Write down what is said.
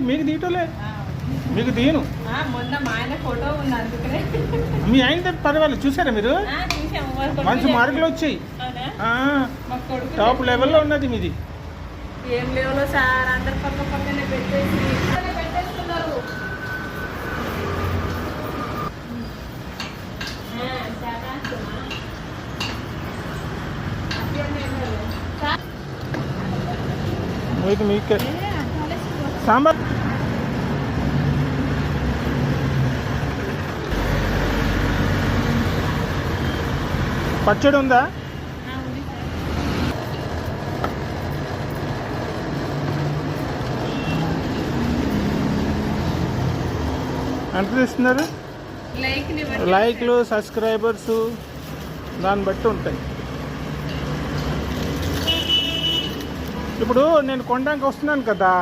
మంచి మీకు తీయటోలే, మీకు తీయను. మొన్న మా ఆయన ఫోటో ఉంది అందుకనే. మీ ఆయన పర్వాలేదు, చూసారా మీరు? మంచి మార్కులు వచ్చాయి, టాప్ లెవెల్లో ఉన్నది మీది. ఏం లేవులో సార్, అందరు పక్క పక్కనే పెట్టేస్తున్నారు. మీకు సాంబార్ పచ్చడి ఉందా? ఎంత తీస్తున్నారు? లైక్లు, సబ్స్క్రైబర్స్ దాన్ని బట్టి ఉంటాయి. ఇప్పుడు నేను కొనడానికి వస్తున్నాను కదా,